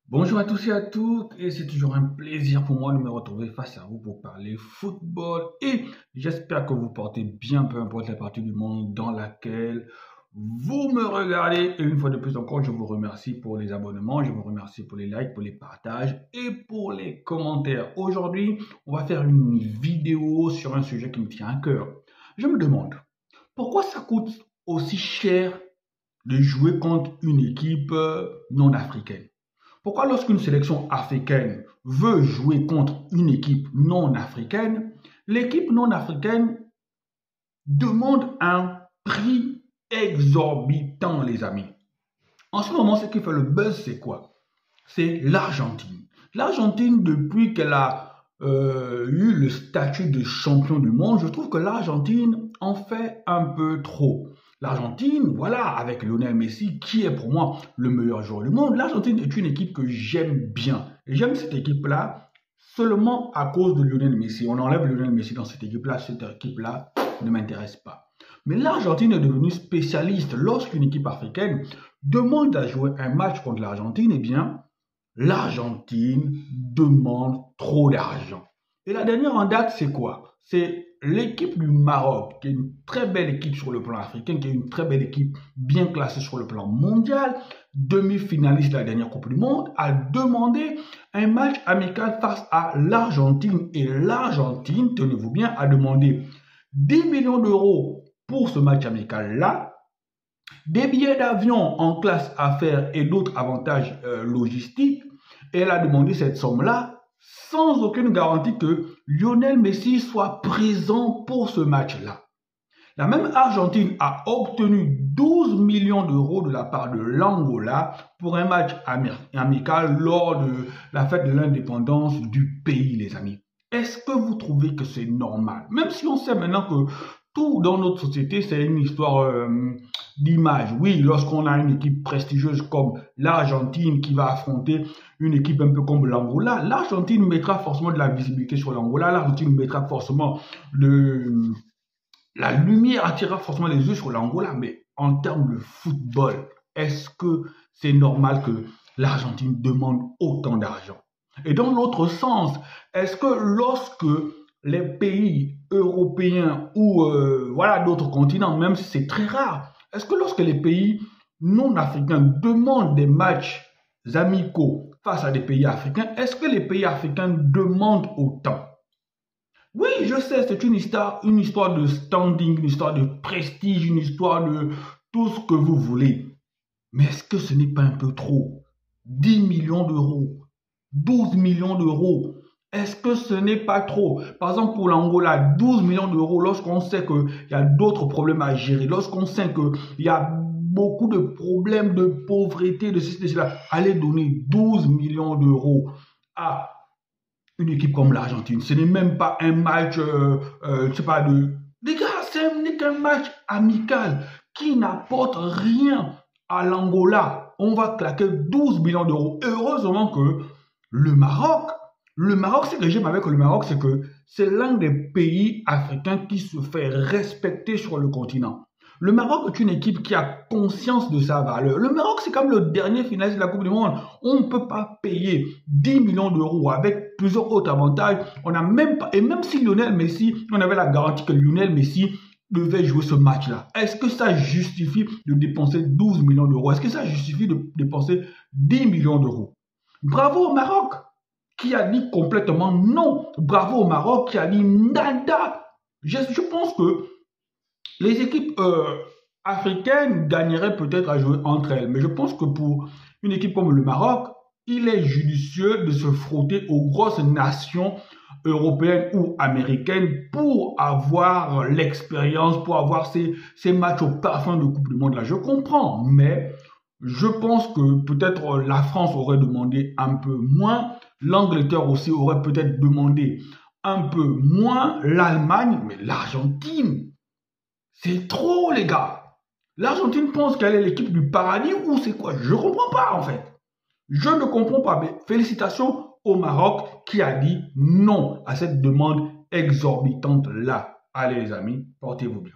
Bonjour à tous et à toutes, et c'est toujours un plaisir pour moi de me retrouver face à vous pour parler football. Et j'espère que vous portez bien, peu importe la partie du monde dans laquelle vous me regardez. Et une fois de plus encore, je vous remercie pour les abonnements, je vous remercie pour les likes, pour les partages et pour les commentaires. Aujourd'hui, on va faire une vidéo sur un sujet qui me tient à cœur. Je me demande, pourquoi ça coûte aussi cher de jouer contre une équipe non africaine? Pourquoi lorsqu'une sélection africaine veut jouer contre une équipe non africaine, l'équipe non africaine demande un prix exorbitant, les amis? En ce moment, ce qui fait le buzz, c'est quoi? C'est l'Argentine. L'Argentine, depuis qu'elle a eu le statut de champion du monde, je trouve que l'Argentine en fait un peu trop. L'Argentine, voilà, avec Lionel Messi, qui est pour moi le meilleur joueur du monde, l'Argentine est une équipe que j'aime bien. Et j'aime cette équipe-là seulement à cause de Lionel Messi. On enlève Lionel Messi dans cette équipe-là ne m'intéresse pas. Mais l'Argentine est devenue spécialiste. Lorsqu'une équipe africaine demande à jouer un match contre l'Argentine, eh bien, l'Argentine demande trop d'argent. Et la dernière en date, c'est quoi? C'est l'équipe du Maroc, qui est une très belle équipe sur le plan africain, qui est une très belle équipe bien classée sur le plan mondial, demi-finaliste de la dernière Coupe du Monde, a demandé un match amical face à l'Argentine. Et l'Argentine, tenez-vous bien, a demandé 10 millions d'euros pour ce match amical-là, des billets d'avion en classe affaires et d'autres avantages logistiques. Et elle a demandé cette somme-là sans aucune garantie que Lionel Messi soit présent pour ce match-là. La même Argentine a obtenu 12 millions d'euros de la part de l'Angola pour un match amical lors de la fête de l'indépendance du pays, les amis. Est-ce que vous trouvez que c'est normal? Même si on sait maintenant que tout dans notre société, c'est une histoire d'image. Oui, lorsqu'on a une équipe prestigieuse comme l'Argentine qui va affronter une équipe un peu comme l'Angola, l'Argentine mettra forcément de la visibilité sur l'Angola, l'Argentine mettra forcément la lumière, attirera forcément les yeux sur l'Angola. Mais en termes de football, est-ce que c'est normal que l'Argentine demande autant d'argent? Et dans l'autre sens, est-ce que lorsque les pays européens ou voilà d'autres continents, même si c'est très rare, est-ce que lorsque les pays non africains demandent des matchs amicaux face à des pays africains, est-ce que les pays africains demandent autant? Oui, je sais, c'est une histoire de standing, une histoire de prestige, une histoire de tout ce que vous voulez. Mais est-ce que ce n'est pas un peu trop? 10 millions d'euros, 12 millions d'euros. Est-ce que ce n'est pas trop? Par exemple, pour l'Angola, 12 millions d'euros, lorsqu'on sait qu'il y a d'autres problèmes à gérer, lorsqu'on sait qu'il y a beaucoup de problèmes de pauvreté, de ceci, de cela, allez donner 12 millions d'euros à une équipe comme l'Argentine. Ce n'est même pas un match, je sais pas, les gars, ce n'est qu'un match amical qui n'apporte rien à l'Angola. On va claquer 12 millions d'euros. Heureusement que le Maroc, ce que j'aime avec le Maroc, c'est que c'est l'un des pays africains qui se fait respecter sur le continent. Le Maroc est une équipe qui a conscience de sa valeur. Le Maroc, c'est comme le dernier finaliste de la Coupe du Monde. On ne peut pas payer 10 millions d'euros avec plusieurs autres avantages. On n'a même pas, et même si Lionel Messi, on avait la garantie que Lionel Messi devait jouer ce match-là. Est-ce que ça justifie de dépenser 12 millions d'euros? Est-ce que ça justifie de dépenser 10 millions d'euros? Bravo au Maroc qui a dit complètement non. Bravo au Maroc qui a dit nada. Je pense que les équipes africaines gagneraient peut-être à jouer entre elles. Mais je pense que pour une équipe comme le Maroc, il est judicieux de se frotter aux grosses nations européennes ou américaines pour avoir l'expérience, pour avoir ces matchs au parfum de Coupe du Monde là. Je comprends, mais je pense que peut-être la France aurait demandé un peu moins, l'Angleterre aussi aurait peut-être demandé un peu moins, l'Allemagne, mais l'Argentine, c'est trop les gars. L'Argentine pense qu'elle est l'équipe du paradis ou c'est quoi? Je ne comprends pas en fait. Je ne comprends pas, mais félicitations au Maroc qui a dit non à cette demande exorbitante là. Allez les amis, portez-vous bien.